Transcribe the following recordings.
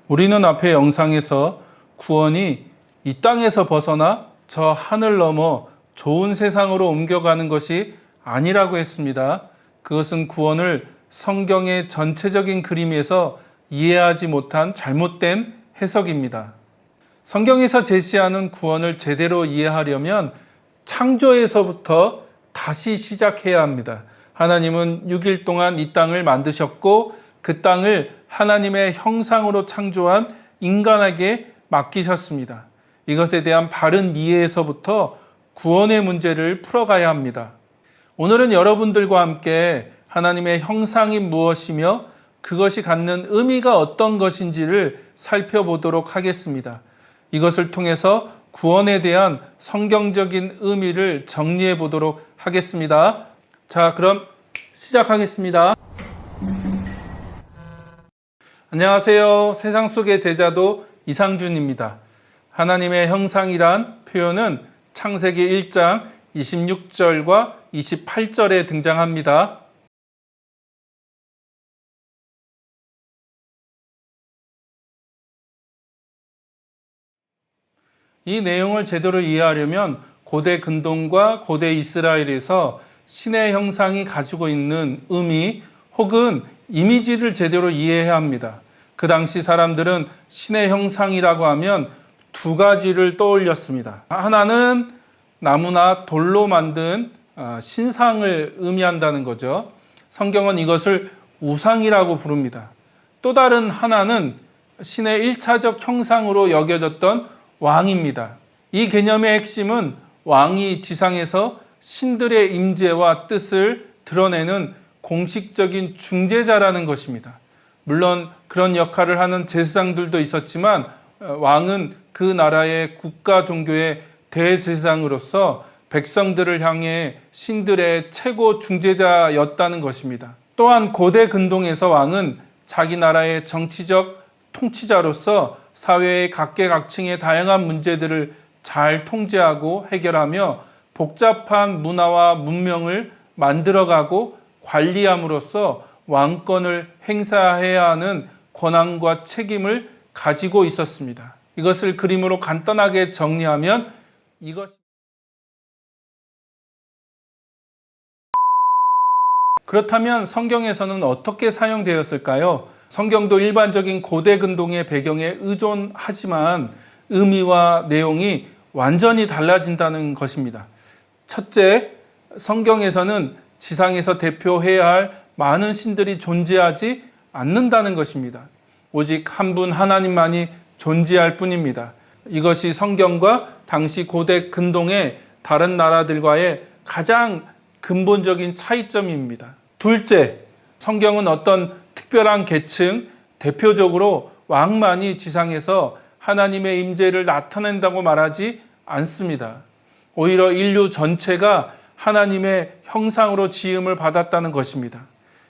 우리는 앞의 영상에서 구원이 이 땅에서 벗어나 저 하늘 넘어 좋은 세상으로 옮겨가는 것이 아니라고 했습니다. 그것은 구원을 성경의 전체적인 그림에서 이해하지 못한 잘못된 해석입니다. 성경에서 제시하는 구원을 제대로 이해하려면 창조에서부터 다시 시작해야 합니다. 하나님은 6일 동안 이 땅을 만드셨고 그 땅을 하나님의 형상으로 창조한 인간에게 맡기셨습니다. 이것에 대한 바른 이해에서부터 구원의 문제를 풀어가야 합니다. 오늘은 여러분들과 함께 하나님의 형상이 무엇이며 그것이 갖는 의미가 어떤 것인지를 살펴보도록 하겠습니다. 이것을 통해서 구원에 대한 성경적인 의미를 정리해 보도록 하겠습니다. 자, 그럼 시작하겠습니다. 안녕하세요. 세상 속의 제자도 이상준입니다. 하나님의 형상이란 표현은 창세기 1장 26절과 28절에 등장합니다. 이 내용을 제대로 이해하려면 고대 근동과 고대 이스라엘에서 신의 형상이 가지고 있는 의미 혹은 이미지를 제대로 이해해야 합니다. 그 당시 사람들은 신의 형상이라고 하면 두 가지를 떠올렸습니다. 하나는 나무나 돌로 만든 신상을 의미한다는 거죠. 성경은 이것을 우상이라고 부릅니다. 또 다른 하나는 신의 1차적 형상으로 여겨졌던 왕입니다. 이 개념의 핵심은 왕이 지상에서 신들의 임재와 뜻을 드러내는 공식적인 중재자라는 것입니다. 물론 그런 역할을 하는 제사장들도 있었지만 왕은 그 나라의 국가 종교의 대제사장으로서 백성들을 향해 신들의 최고 중재자였다는 것입니다. 또한 고대 근동에서 왕은 자기 나라의 정치적 통치자로서 사회의 각계각층의 다양한 문제들을 잘 통제하고 해결하며 복잡한 문화와 문명을 만들어가고 관리함으로써 왕권을 행사해야 하는 권한과 책임을 가지고 있었습니다. 이것을 그림으로 간단하게 정리하면 그렇다면 성경에서는 어떻게 사용되었을까요? 성경도 일반적인 고대 근동의 배경에 의존하지만 의미와 내용이 완전히 달라진다는 것입니다. 첫째, 성경에서는 지상에서 대표해야 할 많은 신들이 존재하지 않는다는 것입니다. 오직 한 분 하나님만이 존재할 뿐입니다. 이것이 성경과 당시 고대 근동의 다른 나라들과의 가장 근본적인 차이점입니다. 둘째, 성경은 어떤 특별한 계층, 대표적으로 왕만이 지상에서 하나님의 임재를 나타낸다고 말하지 않습니다. 오히려 인류 전체가 하나님의 형상으로 지음을 받았다는 것입니다.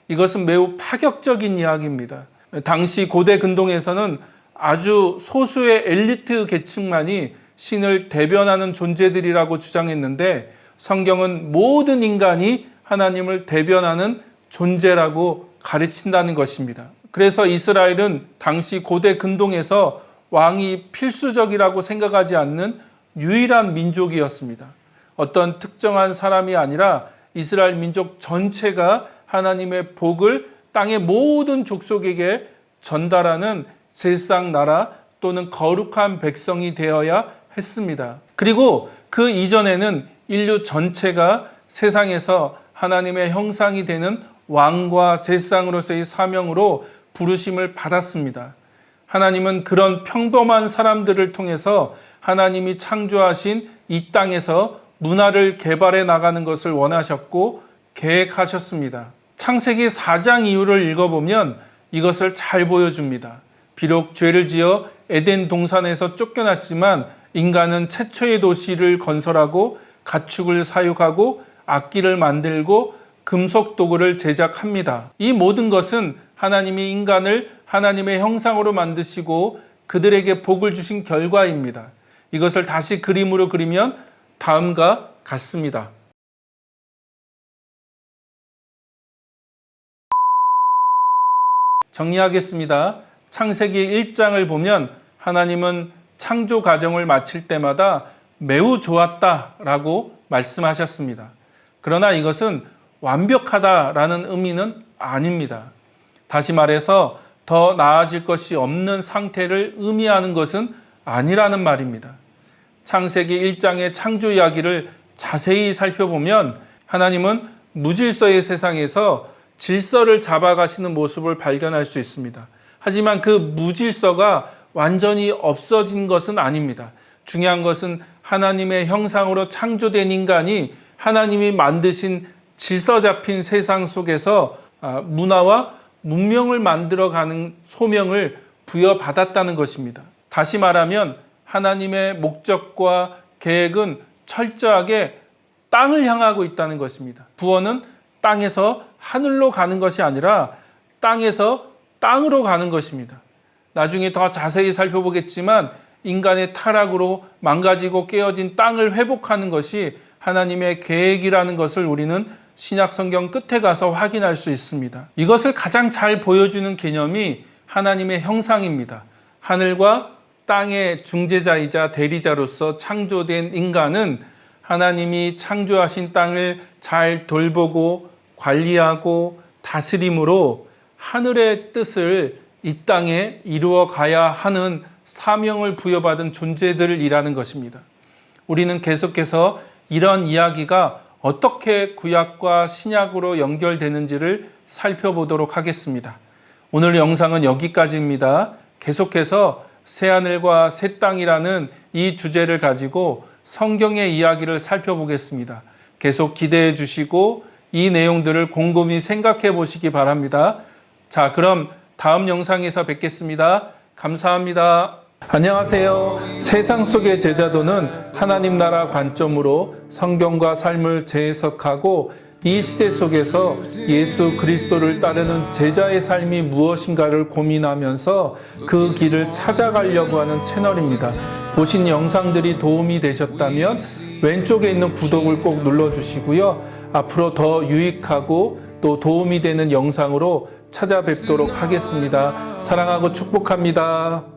이것은 매우 파격적인 이야기입니다. 당시 고대 근동에서는 아주 소수의 엘리트 계층만이 신을 대변하는 존재들이라고 주장했는데 성경은 모든 인간이 하나님을 대변하는 존재라고 가르친다는 것입니다. 그래서 이스라엘은 당시 고대 근동에서 왕이 필수적이라고 생각하지 않는 유일한 민족이었습니다. 어떤 특정한 사람이 아니라 이스라엘 민족 전체가 하나님의 복을 땅의 모든 족속에게 전달하는 세상 나라 또는 거룩한 백성이 되어야 했습니다. 그리고 그 이전에는 인류 전체가 세상에서 하나님의 형상이 되는 왕과 제사장으로서의 사명으로 부르심을 받았습니다. 하나님은 그런 평범한 사람들을 통해서 하나님이 창조하신 이 땅에서 문화를 개발해 나가는 것을 원하셨고 계획하셨습니다. 창세기 4장 이후를 읽어보면 이것을 잘 보여줍니다. 비록 죄를 지어 에덴 동산에서 쫓겨났지만 인간은 최초의 도시를 건설하고 가축을 사육하고 악기를 만들고 금속 도구를 제작합니다. 이 모든 것은 하나님이 인간을 하나님의 형상으로 만드시고 그들에게 복을 주신 결과입니다. 이것을 다시 그림으로 그리면 다음과 같습니다. 정리하겠습니다. 창세기 1장을 보면 하나님은 창조 과정을 마칠 때마다 매우 좋았다라고 말씀하셨습니다. 그러나 이것은 완벽하다라는 의미는 아닙니다. 다시 말해서 더 나아질 것이 없는 상태를 의미하는 것은 아니라는 말입니다. 창세기 1장의 창조 이야기를 자세히 살펴보면 하나님은 무질서의 세상에서 질서를 잡아가시는 모습을 발견할 수 있습니다. 하지만 그 무질서가 완전히 없어진 것은 아닙니다. 중요한 것은 하나님의 형상으로 창조된 인간이 하나님이 만드신 질서 잡힌 세상 속에서 문화와 문명을 만들어가는 소명을 부여받았다는 것입니다. 다시 말하면 하나님의 목적과 계획은 철저하게 땅을 향하고 있다는 것입니다. 구원은 땅에서 하늘로 가는 것이 아니라 땅에서 땅으로 가는 것입니다. 나중에 더 자세히 살펴보겠지만 인간의 타락으로 망가지고 깨어진 땅을 회복하는 것이 하나님의 계획이라는 것을 우리는 신약 성경 끝에 가서 확인할 수 있습니다. 이것을 가장 잘 보여주는 개념이 하나님의 형상입니다. 하늘과 땅의 중재자이자 대리자로서 창조된 인간은 하나님이 창조하신 땅을 잘 돌보고 관리하고 다스림으로 하늘의 뜻을 이 땅에 이루어 가야 하는 사명을 부여받은 존재들이라는 것입니다. 우리는 계속해서 이런 이야기가 어떻게 구약과 신약으로 연결되는지를 살펴보도록 하겠습니다. 오늘 영상은 여기까지입니다. 계속해서 새하늘과 새 땅이라는 이 주제를 가지고 성경의 이야기를 살펴보겠습니다. 계속 기대해 주시고 이 내용들을 곰곰이 생각해 보시기 바랍니다. 자, 그럼 다음 영상에서 뵙겠습니다. 감사합니다. 안녕하세요. 세상 속의 제자도는 하나님 나라 관점으로 성경과 삶을 재해석하고 이 시대 속에서 예수 그리스도를 따르는 제자의 삶이 무엇인가를 고민하면서 그 길을 찾아가려고 하는 채널입니다. 보신 영상들이 도움이 되셨다면 왼쪽에 있는 구독을 꼭 눌러주시고요. 앞으로 더 유익하고 또 도움이 되는 영상으로 찾아뵙도록 하겠습니다. 사랑하고 축복합니다.